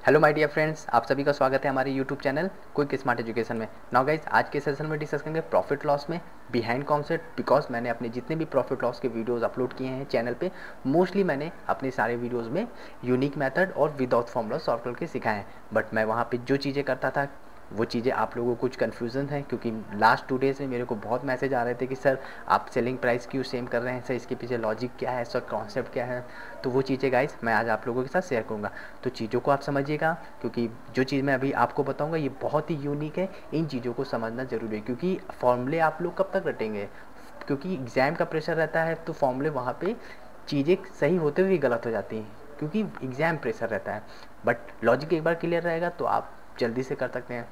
Hello my dear friends, आप सभी का स्वागत है हमारे YouTube channel quick smart education में। नाउ गाइज, आज के सेशन में डिस्कस करेंगे प्रॉफिट लॉस में बिहाइंड कॉन्सेप्ट। बिकॉज मैंने अपने जितने भी प्रॉफिट लॉस के वीडियोस अपलोड किए हैं चैनल पे, मोस्टली मैंने अपने सारे वीडियोस में यूनिक मेथड और विदाउट फॉर्मूला सॉल्व करके सिखाए हैं। बट मैं वहाँ पे जो चीज़ें करता था वो चीज़ें आप लोगों को कुछ कन्फ्यूज़न है, क्योंकि लास्ट 2 डेज़ में मेरे को बहुत मैसेज आ रहे थे कि सर आप सेलिंग प्राइस क्यों सेम कर रहे हैं, सर इसके पीछे लॉजिक क्या है, सर कॉन्सेप्ट क्या है। तो वो चीज़ें गाइस मैं आज आप लोगों के साथ शेयर करूँगा। तो चीज़ों को आप समझिएगा, क्योंकि जो चीज़ मैं अभी आपको बताऊँगा ये बहुत ही यूनिक है। इन चीज़ों को समझना ज़रूरी है, क्योंकि फॉर्मूले आप लोग कब तक रटेंगे, क्योंकि एग्ज़ाम का प्रेशर रहता है। तो फॉर्मूले वहाँ पर चीज़ें सही होते हुए गलत हो जाती हैं, क्योंकि एग्ज़ाम प्रेशर रहता है। बट लॉजिक एक बार क्लियर रहेगा तो आप जल्दी से कर सकते हैं।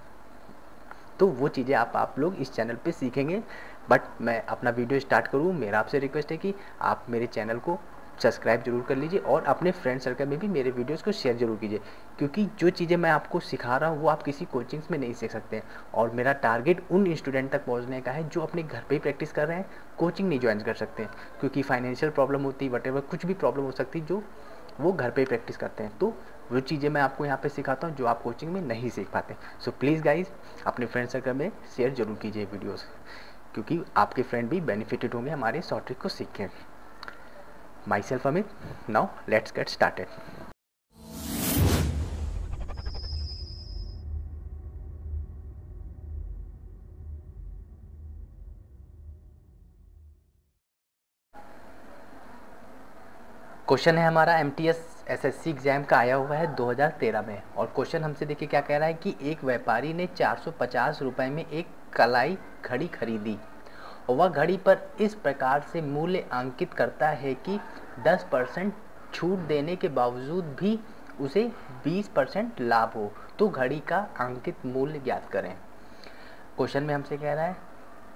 तो वो चीज़ें आप लोग इस चैनल पे सीखेंगे। बट मैं अपना वीडियो स्टार्ट करूँ, मेरा आपसे रिक्वेस्ट है कि आप मेरे चैनल को सब्सक्राइब जरूर कर लीजिए और अपने फ्रेंड सर्कल में भी मेरे वीडियोस को शेयर जरूर कीजिए, क्योंकि जो चीज़ें मैं आपको सिखा रहा हूँ वो आप किसी कोचिंग्स में नहीं सीख सकते हैं। और मेरा टारगेट उन स्टूडेंट तक पहुँचने का है जो अपने घर पे ही प्रैक्टिस कर रहे हैं, कोचिंग नहीं ज्वाइन कर सकते हैं, क्योंकि फाइनेंशियल प्रॉब्लम होती है, वटेवर कुछ भी प्रॉब्लम हो सकती है, जो वो घर पे ही प्रैक्टिस करते हैं। तो वो चीज़ें मैं आपको यहाँ पे सिखाता हूँ जो आप कोचिंग में नहीं सीख पाते। सो प्लीज़ गाइज, अपने फ्रेंड सर्कल में शेयर जरूर कीजिए वीडियोस, क्योंकि आपके फ्रेंड भी बेनिफिटेड होंगे हमारे शॉर्ट ट्रिक को सीख के। My self Amit, now let's get started. Question है हमारा MTS SSC एग्जाम का आया हुआ है 2013 में। और क्वेश्चन हमसे देखिए क्या कह रहा है कि एक व्यापारी ने 450 रुपये में एक कलाई घड़ी खरीदी और वह घड़ी पर इस प्रकार से मूल्य अंकित करता है कि 10% छूट देने के बावजूद भी उसे 20% लाभ हो। तो घड़ी का अंकित मूल्य ज्ञात करें। क्वेश्चन में हमसे कह रहा है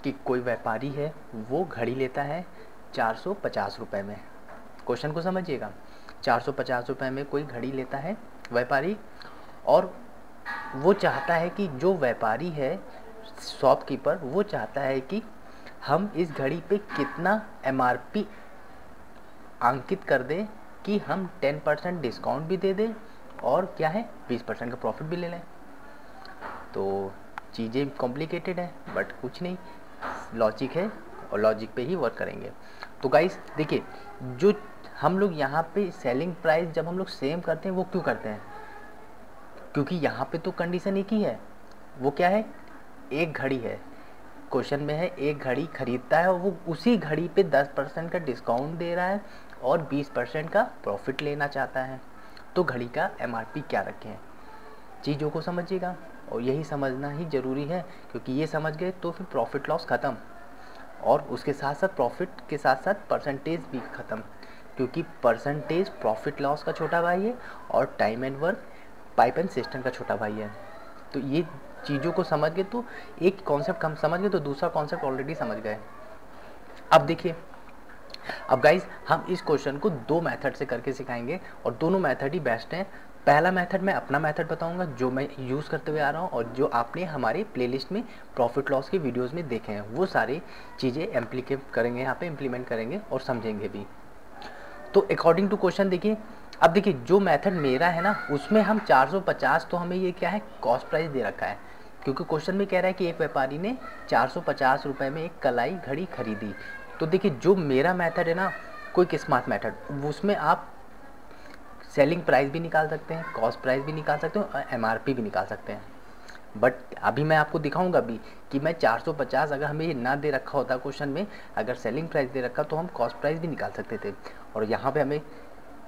कि कोई व्यापारी है, वो घड़ी लेता है 450 रुपये में। क्वेश्चन को समझिएगा, 450 रुपये में कोई घड़ी लेता है व्यापारी, और वो चाहता है कि जो व्यापारी है शॉपकीपर, वो चाहता है कि हम इस घड़ी पे कितना MRP अंकित कर दें कि हम 10% डिस्काउंट भी दे दें और क्या है 20% का प्रॉफिट भी ले लें। तो चीज़ें कॉम्प्लिकेटेड है, बट कुछ नहीं, लॉजिक है और लॉजिक पे ही वर्क करेंगे। तो गाइस देखिए, जो हम लोग यहाँ पे सेलिंग प्राइस जब हम लोग सेम करते हैं वो क्यों करते हैं, क्योंकि यहाँ पे तो कंडीशन एक ही है। वो क्या है, एक घड़ी है, क्वेश्चन में है एक घड़ी खरीदता है और वो उसी घड़ी पे 10% का डिस्काउंट दे रहा है और 20% का प्रॉफिट लेना चाहता है। तो घड़ी का MRP क्या रखें, चीज़ों को समझिएगा। और यही समझना ही ज़रूरी है, क्योंकि ये समझ गए तो फिर प्रॉफिट लॉस ख़त्म, और उसके साथ साथ प्रॉफिट के साथ साथ परसेंटेज भी ख़त्म, क्योंकि परसेंटेज प्रॉफिट लॉस का छोटा भाई है और time and work pipe and system का छोटा भाई है। तो ये चीज़ों को समझ गए तो एक कॉन्सेप्ट हम समझ गए तो दूसरा कॉन्सेप्ट ऑलरेडी समझ गए। अब देखिए, अब गाइज हम इस क्वेश्चन को 2 मेथड से करके सिखाएंगे और दोनों मेथड ही बेस्ट हैं। पहला मेथड मैं अपना मेथड बताऊंगा जो मैं यूज़ करते हुए आ रहा हूँ, और जो आपने हमारे प्लेलिस्ट में प्रॉफिट लॉस के वीडियोस में देखे हैं वो सारी चीज़ें एम्प्लीकेट करेंगे, यहाँ पे इम्प्लीमेंट करेंगे और समझेंगे भी। तो अकॉर्डिंग टू क्वेश्चन देखिए, अब देखिए जो मेथड मेरा है ना, उसमें हम 450, तो हमें ये क्या है कॉस्ट प्राइस दे रखा है, क्योंकि क्वेश्चन में कह रहा है कि एक व्यापारी ने 450 रुपये में एक कलाई घड़ी खरीदी। तो देखिए जो मेरा मेथड है ना, क्विक स्मार्ट मेथड, उसमें आप सेलिंग प्राइस भी निकाल सकते हैं, कॉस्ट प्राइस भी निकाल सकते हैं और MRP भी निकाल सकते हैं। बट अभी मैं आपको दिखाऊंगा भी कि मैं 450, अगर हमें ये ना दे रखा होता क्वेश्चन में, अगर सेलिंग प्राइस दे रखा तो हम कॉस्ट प्राइस भी निकाल सकते थे। और यहाँ पे हमें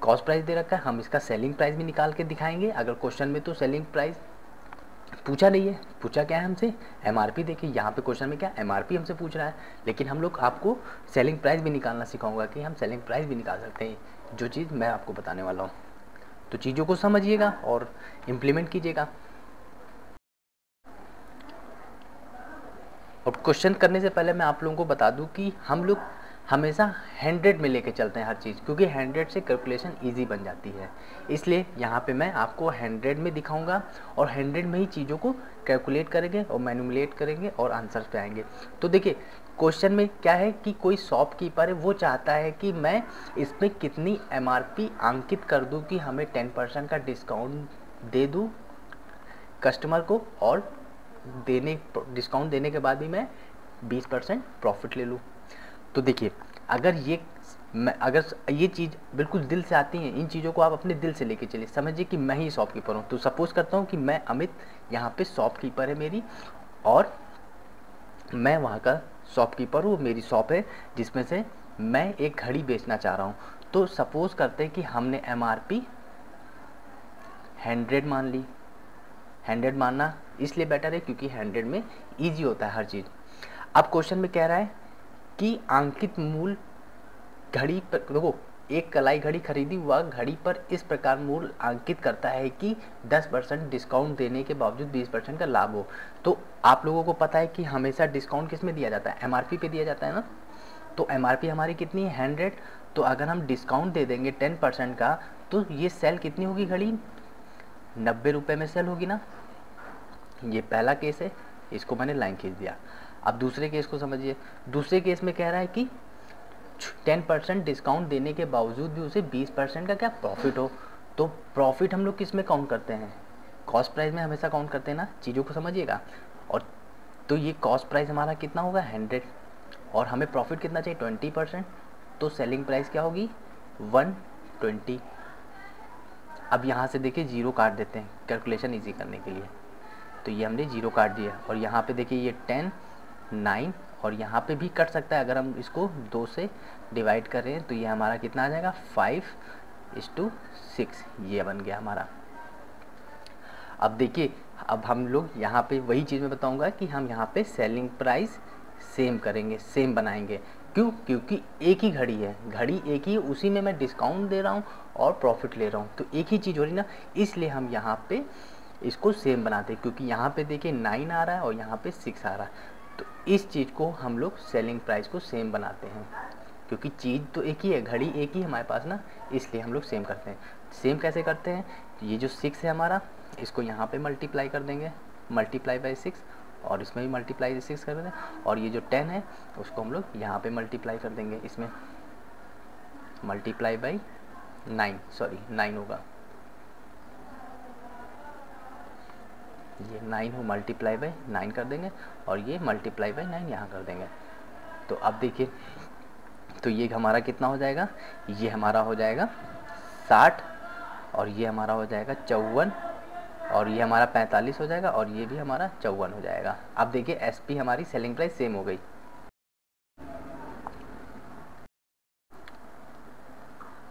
कॉस्ट प्राइस दे रखा है, हम इसका सेलिंग प्राइस भी निकाल के दिखाएंगे। अगर क्वेश्चन में तो सेलिंग प्राइस पूछा नहीं है, पूछा क्या है हमसे MRP। देखिए यहाँ पे क्वेश्चन में क्या MRP हमसे पूछ रहा है, लेकिन हम लोग आपको सेलिंग प्राइस भी निकालना सिखाऊंगा कि हम सेलिंग प्राइस भी निकाल सकते हैं, जो चीज़ मैं आपको बताने वाला हूँ। तो चीज़ों को समझिएगा और इम्प्लीमेंट कीजिएगा। और क्वेश्चन करने से पहले मैं आप लोगों को बता दूं कि हम लोग हमेशा 100 में लेके चलते हैं हर चीज़, क्योंकि 100 से कैलकुलेशन इजी बन जाती है। इसलिए यहाँ पे मैं आपको 100 में दिखाऊंगा और 100 में ही चीज़ों को कैलकुलेट करेंगे और मैनिपुलेट करेंगे और आंसर्स पे आएंगे। तो देखिए क्वेश्चन में क्या है कि कोई शॉपकीपर है, वो चाहता है कि मैं इसमें कितनी MRP अंकित कर दूं कि हमें 10% का डिस्काउंट दे दूँ कस्टमर को और डिस्काउंट देने के बाद भी मैं 20% प्रॉफिट ले लूँ। तो देखिए अगर ये चीज़ बिल्कुल दिल से आती है, इन चीज़ों को आप अपने दिल से लेके चलिए। समझिए कि मैं ही शॉपकीपर हूँ, तो सपोज़ करता हूँ कि मैं अमित यहाँ पे शॉपकीपर है मेरी, और मैं वहाँ का शॉपकीपर हूँ, मेरी शॉप है जिसमें से मैं एक घड़ी बेचना चाह रहा हूँ। तो सपोज़ करते हैं कि हमने MRP 100 मान ली। 100 मानना इसलिए बेटर है क्योंकि 100 में ईजी होता है हर चीज़। अब क्वेश्चन में कह रहा है कि अंकित मूल्य घड़ी पर, देखो एक कलाई घड़ी खरीदी, वह घड़ी पर इस प्रकार मूल्य अंकित करता है कि 10% डिस्काउंट देने के बावजूद 20% का लाभ हो। तो आप लोगों को पता है कि हमेशा डिस्काउंट किस में दिया जाता है, MRP पे दिया जाता है ना। तो MRP हमारी कितनी है 100, तो अगर हम डिस्काउंट दे देंगे 10% का, तो ये सेल कितनी होगी घड़ी, 90 रुपये में सेल होगी ना। ये पहला केस है, इसको मैंने लाइन खींच दिया। अब दूसरे केस को समझिए। दूसरे केस में कह रहा है कि 10% डिस्काउंट देने के बावजूद भी उसे 20% का क्या प्रॉफिट हो। तो प्रॉफिट हम लोग किस में काउंट करते हैं, कॉस्ट प्राइस में हमेशा काउंट करते हैं ना, चीज़ों को समझिएगा। और तो ये कॉस्ट प्राइस हमारा कितना होगा 100, और हमें प्रॉफिट कितना चाहिए 20%, तो सेलिंग प्राइस क्या होगी 120। अब यहाँ से देखिए जीरो काट देते हैं कैलकुलेशन ईजी करने के लिए। तो ये हमने जीरो काट दिया, और यहाँ पे देखिए ये 10, 9, और यहाँ पे भी कट सकता है। अगर हम इसको 2 से डिवाइड करें तो ये हमारा कितना आ जाएगा 5:6, ये बन गया हमारा। अब देखिए अब हम लोग यहाँ पे वही चीज़ मैं बताऊँगा कि हम यहाँ पे सेलिंग प्राइस सेम करेंगे, सेम बनाएंगे। क्यों, क्योंकि एक ही घड़ी है, घड़ी एक ही, उसी में मैं डिस्काउंट दे रहा हूँ और प्रॉफिट ले रहा हूँ, तो एक ही चीज़ हो रही ना, इसलिए हम यहाँ पे इसको सेम बनाते हैं। क्योंकि यहाँ पे देखिए 9 आ रहा है और यहाँ पे 6 आ रहा है, तो इस चीज़ को हम लोग सेलिंग प्राइस को सेम बनाते हैं। क्योंकि चीज़ तो एक ही है, घड़ी एक ही हमारे पास ना, इसलिए हम लोग सेम करते हैं। सेम कैसे करते हैं, ये जो 6 है हमारा, इसको यहाँ पे मल्टीप्लाई कर देंगे, मल्टीप्लाई बाई 6, और इसमें भी मल्टीप्लाई 6 कर दें, और ये जो 10 है उसको हम लोग यहाँ पे मल्टीप्लाई कर देंगे, इसमें मल्टीप्लाई बाई 9 होगा, ये 9 हो, मल्टीप्लाई बाई 9 कर देंगे, और ये मल्टीप्लाई बाई 9 यहाँ कर देंगे। तो अब देखिए, तो ये हमारा कितना हो जाएगा, ये हमारा हो जाएगा 60, और ये हमारा हो जाएगा 54, और ये हमारा 45 हो जाएगा, और ये भी हमारा 54 हो जाएगा। अब देखिए SP हमारी सेलिंग प्राइस सेम हो गई।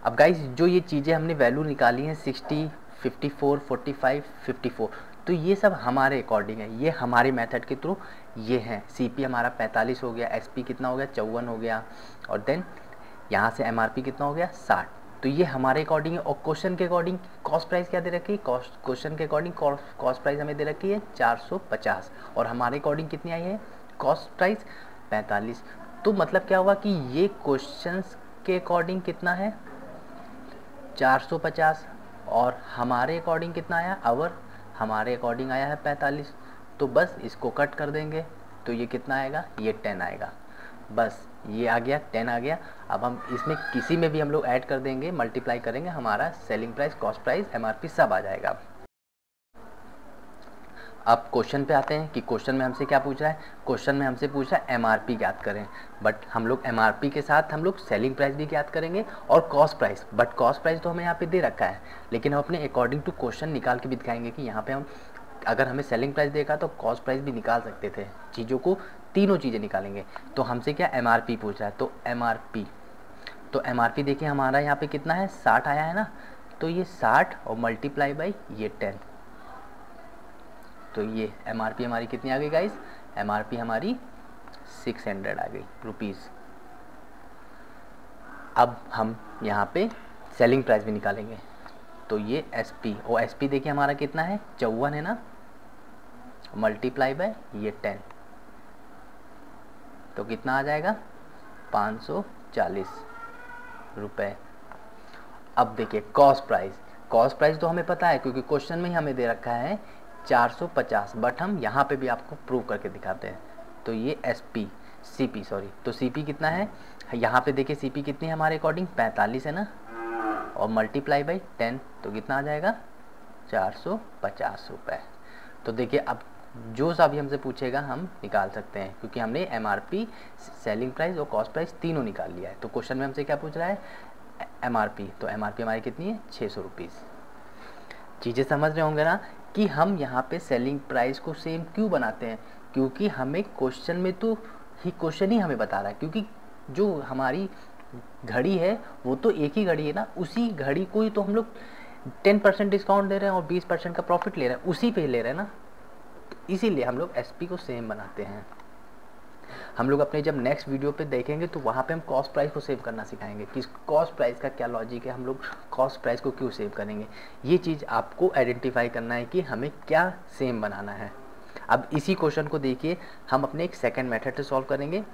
अब गाइस जो ये चीज़ें हमने वैल्यू निकाली हैं 60, 54, 45, 54, तो ये सब हमारे अकॉर्डिंग है, ये हमारे मेथड के थ्रू ये हैं। CP हमारा 45 हो गया, SP कितना हो गया 54 हो गया, और देन यहाँ से MRP कितना हो गया 60। तो ये हमारे अकॉर्डिंग है। और क्वेश्चन के अकॉर्डिंग कॉस्ट प्राइस क्या दे रखी है, क्वेश्चन के अकॉर्डिंग कॉस्ट प्राइस हमें दे रखी है 450, और हमारे अकॉर्डिंग कितनी आई है कॉस्ट प्राइस 45। तो मतलब क्या हुआ कि ये क्वेश्चन के अकॉर्डिंग कितना है 450, और हमारे अकॉर्डिंग कितना आया, हमारे अकॉर्डिंग आया है 45। तो बस इसको कट कर देंगे, तो ये कितना आएगा, ये 10 आएगा। बस ये आ गया 10 आ गया। अब हम इसमें किसी में भी हम लोग ऐड कर देंगे, मल्टीप्लाई करेंगे, हमारा selling price, cost price, MRP सब आ जाएगा। अब क्वेश्चन पे आते हैं कि क्वेश्चन में हमसे क्या पूछ रहा है। क्वेश्चन में हमसे पूछ रहा है MRP ज्ञात करें, बट हम लोग MRP के साथ हम लोग सेलिंग प्राइस भी ज्ञात करेंगे और cost price. But cost price तो हमें यहाँ पे दे रखा है, लेकिन हम अपने अकॉर्डिंग टू क्वेश्चन निकाल के भी दिखाएंगे कि यहाँ पे हम अगर हमें सेलिंग प्राइस देखा तो कॉस्ट प्राइस भी निकाल सकते थे। चीज़ों को तीनों चीज़ें निकालेंगे। तो हमसे क्या MRP पूछ रहा है, तो MRP देखिए हमारा यहाँ पे कितना है 60 आया है ना, तो ये 60 और मल्टीप्लाई बाई ये 10, तो ये MRP हमारी कितनी आ गई गाइस, MRP हमारी 600 आ गई रुपीज़। अब हम यहाँ पे सेलिंग प्राइस भी निकालेंगे, तो ये SP, और SP देखिए हमारा कितना है 54 है ना, मल्टीप्लाई बाय ये 10, तो कितना आ जाएगा 540 रुपये। अब देखिए कॉस्ट प्राइस तो हमें पता है क्योंकि क्वेश्चन में ही हमें दे रखा है 450, बट हम यहाँ पे भी आपको प्रूव करके दिखाते हैं। तो ये CP तो CP कितना है, यहाँ पे देखिए CP कितनी है हमारे अकॉर्डिंग 45 है ना, और मल्टीप्लाई बाई 10, तो कितना आ जाएगा 450 रुपये। तो देखिए अब जो सा भी हमसे पूछेगा हम निकाल सकते हैं, क्योंकि हमने MRP, सेलिंग प्राइस और कॉस्ट प्राइस तीनों निकाल लिया है। तो क्वेश्चन में हमसे क्या पूछ रहा है, MRP, तो MRP हमारी कितनी है, 600 रुपीज़। चीज़ें समझ रहे होंगे ना कि हम यहाँ पे सेलिंग प्राइस को सेम क्यों बनाते हैं, क्योंकि हमें क्वेश्चन में तो क्वेश्चन ही हमें बता रहा है, क्योंकि जो हमारी घड़ी है वो तो एक ही घड़ी है ना, उसी घड़ी को ही तो हम लोग 10% डिस्काउंट दे रहे हैं और 20% का प्रॉफिट ले रहे हैं, उसी पे ले रहे हैं ना, तो इसीलिए हम लोग SP को सेम बनाते हैं। हम लोग अपने जब नेक्स्ट वीडियो पे देखेंगे तो वहाँ पे हम कॉस्ट प्राइस को सेव करना सिखाएंगे कि कॉस्ट प्राइस का क्या लॉजिक है, हम लोग कॉस्ट प्राइस को क्यों सेव करेंगे। ये चीज़ आपको आइडेंटिफाई करना है कि हमें क्या सेम बनाना है। अब इसी क्वेश्चन को देखिए हम अपने एक सेकेंड मेथड से सॉल्व करेंगे,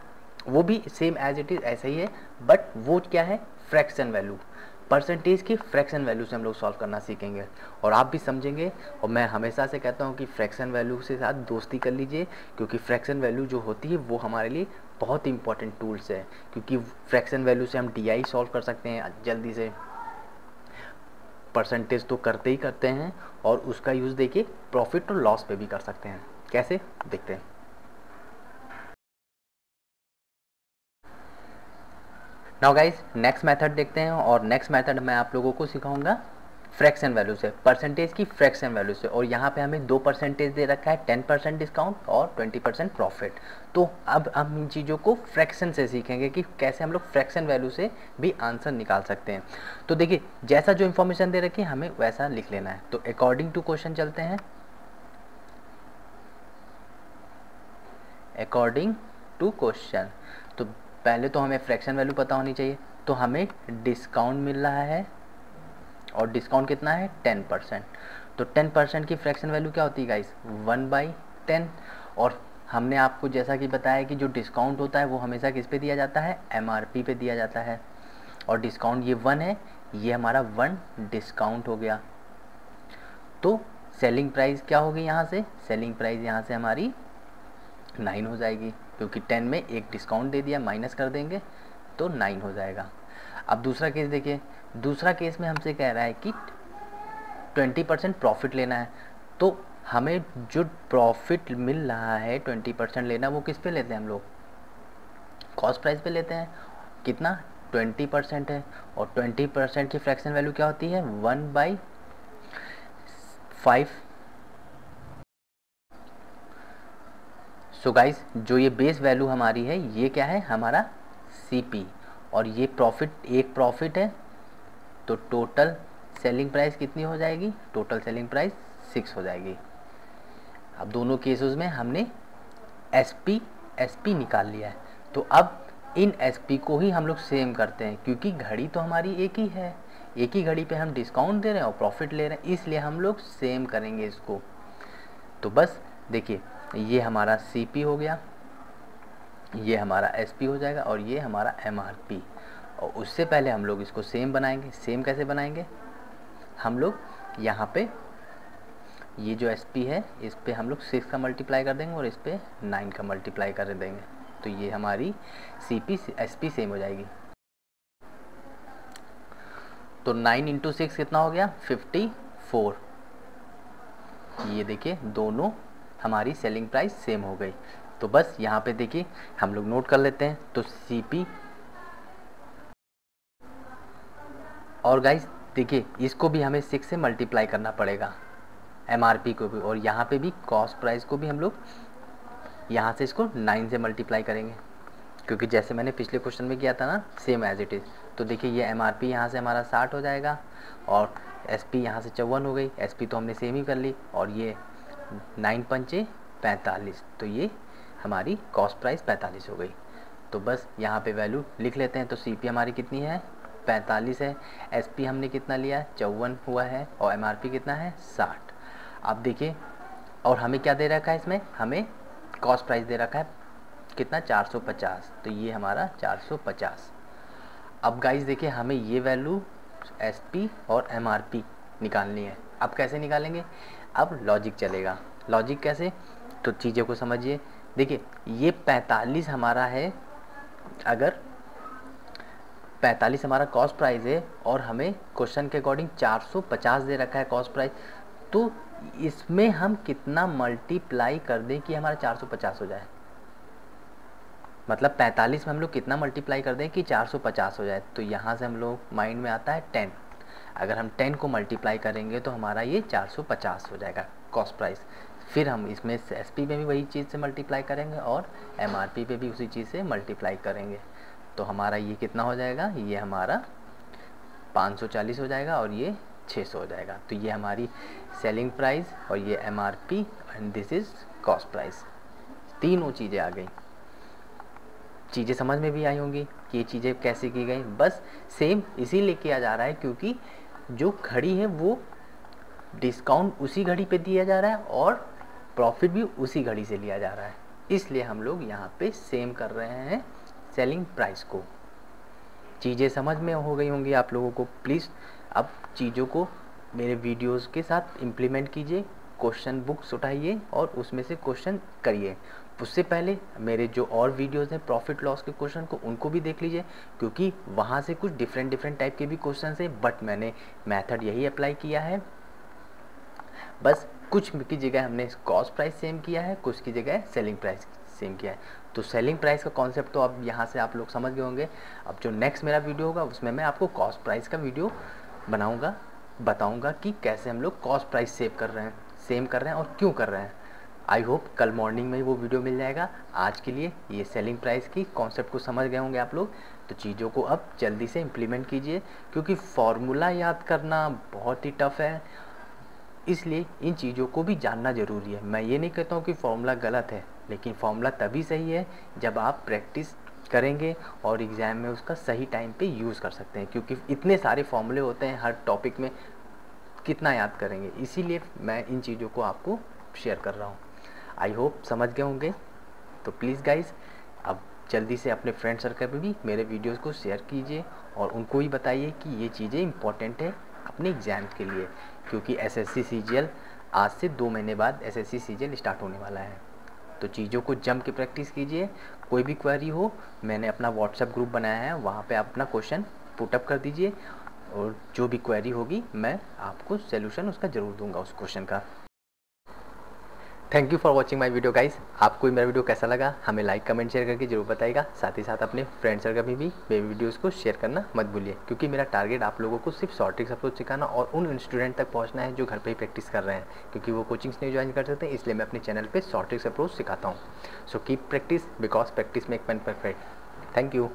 वो भी सेम एज इट इज़ ऐसा ही है, बट वो क्या है, फ्रैक्शन वैल्यू, परसेंटेज की फ्रैक्शन वैल्यू से हम लोग सॉल्व करना सीखेंगे और आप भी समझेंगे। और मैं हमेशा से कहता हूँ कि फ्रैक्शन वैल्यू के साथ दोस्ती कर लीजिए, क्योंकि फ्रैक्शन वैल्यू जो होती है वो हमारे लिए बहुत इंपॉर्टेंट टूल्स है, क्योंकि फ्रैक्शन वैल्यू से हम DI सॉल्व कर सकते हैं जल्दी से, परसेंटेज तो करते ही करते हैं, और उसका यूज़ देखिए प्रॉफिट और लॉस पे भी कर सकते हैं। कैसे, देखते हैं। नाउ गाइस नेक्स्ट मेथड देखते हैं, और नेक्स्ट मेथड मैं आप लोगों को सिखाऊंगा फ्रैक्शन वैल्यू से, परसेंटेज की फ्रैक्शन वैल्यू से। और यहाँ पे हमें 2% दे रखा है, 10% डिस्काउंट और 20% प्रॉफिट। तो अब हम इन चीज़ों को फ्रैक्शन से सीखेंगे कि कैसे हम लोग फ्रैक्शन वैल्यू से भी आंसर निकाल सकते हैं। तो देखिए जैसा जो इन्फॉर्मेशन दे रखी है हमें वैसा लिख लेना है। तो अकॉर्डिंग टू क्वेश्चन चलते हैं। अकॉर्डिंग टू क्वेश्चन, तो पहले तो हमें फ्रैक्शन वैल्यू पता होनी चाहिए। तो हमें डिस्काउंट मिल रहा है, और डिस्काउंट कितना है, 10%। तो 10% की फ्रैक्शन वैल्यू क्या होती है गाइस, 1/10। और हमने आपको जैसा कि बताया कि जो डिस्काउंट होता है वो हमेशा किस पे दिया जाता है, MRP पे दिया जाता है। और डिस्काउंट ये 1 है, ये हमारा 1 डिस्काउंट हो गया। तो सेलिंग प्राइस क्या होगी यहाँ से, सेलिंग प्राइस यहाँ से हमारी 9 हो जाएगी, क्योंकि 10 में एक डिस्काउंट दे दिया, माइनस कर देंगे तो 9 हो जाएगा। अब दूसरा केस देखिए, दूसरा केस में हमसे कह रहा है कि 20% प्रॉफिट लेना है। तो हमें जो प्रॉफिट मिल रहा है 20% लेना, वो किस पे लेते हैं हम लोग, कॉस्ट प्राइस पे लेते हैं। कितना, 20% है, और 20% की फ्रैक्शन वैल्यू क्या होती है, 1/5। सो गाइस जो ये बेस वैल्यू हमारी है ये क्या है, हमारा CP, और ये प्रॉफिट, एक प्रॉफिट है। तो टोटल सेलिंग प्राइस कितनी हो जाएगी, टोटल सेलिंग प्राइस 6 हो जाएगी। अब दोनों केसेस में हमने SP निकाल लिया है। तो अब इन SP को ही हम लोग सेम करते हैं, क्योंकि घड़ी तो हमारी एक ही है, एक ही घड़ी पे हम डिस्काउंट दे रहे हैं और प्रॉफिट ले रहे हैं, इसलिए हम लोग सेम करेंगे इसको। तो बस देखिए ये हमारा CP हो गया, ये हमारा SP हो जाएगा, और ये हमारा MRP। और उससे पहले हम लोग इसको सेम बनाएंगे। सेम कैसे बनाएंगे, हम लोग यहाँ पे ये जो SP है इस पे हम लोग 6 का मल्टीप्लाई कर देंगे और इस पे 9 का मल्टीप्लाई कर देंगे, तो ये हमारी CP SP सेम हो जाएगी। तो 9 × 6 कितना हो गया, 54। ये देखिए दोनों हमारी सेलिंग प्राइस सेम हो गई। तो बस यहाँ पे देखिए हम लोग नोट कर लेते हैं। तो CP, और गाइस देखिए इसको भी हमें 6 से मल्टीप्लाई करना पड़ेगा, MRP को भी, और यहाँ पे भी कॉस्ट प्राइस को भी हम लोग यहाँ से इसको 9 से मल्टीप्लाई करेंगे, क्योंकि जैसे मैंने पिछले क्वेश्चन में किया था ना, सेम एज इट इज़। तो देखिए ये MRP यहाँ से हमारा 60 हो जाएगा, और SP यहाँ से 54 हो गई, SP तो हमने सेम ही कर ली, और ये 9 पंचे 45, तो ये हमारी कॉस्ट प्राइस 45 हो गई। तो बस यहाँ पे वैल्यू लिख लेते हैं। तो CP हमारी कितनी है, 45 है, SP हमने कितना लिया, 54 हुआ है, और MRP कितना है, 60। अब देखिए, और हमें क्या दे रखा है इसमें, हमें कॉस्ट प्राइस दे रखा है कितना, 450, तो ये हमारा 450। अब गाइस देखिए हमें ये वैल्यू SP और MRP निकालनी है। अब कैसे निकालेंगे, अब लॉजिक चलेगा। लॉजिक कैसे, तो चीज़ों को समझिए। देखिए ये 45 हमारा है, अगर 45 हमारा कॉस्ट प्राइस है और हमें क्वेश्चन के अकॉर्डिंग 450 दे रखा है कॉस्ट प्राइस, तो इसमें हम कितना मल्टीप्लाई कर दें कि हमारा 450 हो जाए, मतलब 45 में हम लोग कितना मल्टीप्लाई कर दें कि 450 हो जाए। तो यहाँ से हम लोग माइंड में आता है 10, अगर हम 10 को मल्टीप्लाई करेंगे तो हमारा ये 450 हो जाएगा कॉस्ट प्राइस। फिर हम इसमें एसपी में भी वही चीज़ से मल्टीप्लाई करेंगे और एमआरपी पे भी उसी चीज़ से मल्टीप्लाई करेंगे। तो हमारा ये कितना हो जाएगा, ये हमारा 540 हो जाएगा और ये 600 हो जाएगा। तो ये हमारी सेलिंग प्राइस और ये MRP and this is cost price. तीनों चीज़ें आ गई। चीज़ें समझ में भी आई होंगी कि ये चीज़ें कैसे की गई। बस सेम इसीलिए किया जा रहा है क्योंकि जो घड़ी है वो डिस्काउंट उसी घड़ी पे दिया जा रहा है और प्रॉफिट भी उसी घड़ी से लिया जा रहा है, इसलिए हम लोग यहाँ पे सेम कर रहे हैं सेलिंग प्राइस को। चीज़ें समझ में हो गई होंगी आप लोगों को। प्लीज़ अब चीज़ों को मेरे वीडियोस के साथ इम्प्लीमेंट कीजिए, क्वेश्चन बुक्स उठाइए और उसमें से क्वेश्चन करिए। उससे पहले मेरे जो और वीडियोस हैं प्रॉफिट लॉस के क्वेश्चन को, उनको भी देख लीजिए क्योंकि वहाँ से कुछ डिफरेंट टाइप के भी क्वेश्चन हैं, बट मैंने मेथड यही अप्लाई किया है। बस कुछ की जगह हमने कॉस्ट प्राइस सेम किया है, कुछ की जगह सेलिंग प्राइस सेम किया है। तो सेलिंग प्राइस का कॉन्सेप्ट तो अब यहाँ से आप लोग समझ गए होंगे। अब जो नेक्स्ट मेरा वीडियो होगा उसमें मैं आपको कॉस्ट प्राइस का वीडियो बनाऊँगा, बताऊँगा कि कैसे हम लोग कॉस्ट प्राइस सेम कर रहे हैं और क्यों कर रहे हैं। आई होप कल मॉर्निंग में ही वो वीडियो मिल जाएगा। आज के लिए ये सेलिंग प्राइस की कॉन्सेप्ट को समझ गए होंगे आप लोग। तो चीज़ों को अब जल्दी से इम्प्लीमेंट कीजिए क्योंकि फॉर्मूला याद करना बहुत ही टफ है, इसलिए इन चीज़ों को भी जानना ज़रूरी है। मैं ये नहीं कहता हूँ कि फॉर्मूला गलत है, लेकिन फॉर्मूला तभी सही है जब आप प्रैक्टिस करेंगे और एग्ज़ाम में उसका सही टाइम पे यूज़ कर सकते हैं, क्योंकि इतने सारे फॉर्मूले होते हैं हर टॉपिक में, कितना याद करेंगे। इसीलिए मैं इन चीज़ों को आपको शेयर कर रहा हूँ। आई होप समझ गए होंगे। तो प्लीज़ गाइज अब जल्दी से अपने फ्रेंड सर्कल पे भी मेरे वीडियोस को शेयर कीजिए और उनको भी बताइए कि ये चीज़ें इंपॉर्टेंट है अपने एग्ज़ाम के लिए, क्योंकि एसएससी सीजीएल आज से 2 महीने बाद एसएससी सीजीएल स्टार्ट होने वाला है। तो चीज़ों को जम के प्रैक्टिस कीजिए। कोई भी क्वेरी हो, मैंने अपना व्हाट्सएप ग्रुप बनाया है, वहाँ पे आप अपना क्वेश्चन पुटअप कर दीजिए और जो भी क्वेरी होगी मैं आपको सोल्यूशन उसका ज़रूर दूंगा उस क्वेश्चन का। Thank you for watching my video guys. आपको मेरा वीडियो कैसा लगा हमें लाइक कमेंट शेयर करके जरूर बताइएगा। साथ ही साथ अपने फ्रेंड सर्कल में भी मेरे वीडियोस को शेयर करना मत भूलिए, क्योंकि मेरा टारगेट आप लोगों को सिर्फ शॉर्ट ट्रिक्स अप्रोच सिखाना और उन स्टूडेंट तक पहुंचना है जो घर पे ही प्रैक्टिस कर रहे हैं, क्योंकि वो कोचिंग्स नहीं ज्वाइन कर सकते। इसलिए मैं अपने चैनल पर शॉर्ट ट्रिक्स अप्रोच सिखाता हूँ। So keep practice because practice make man perfect. Thank you.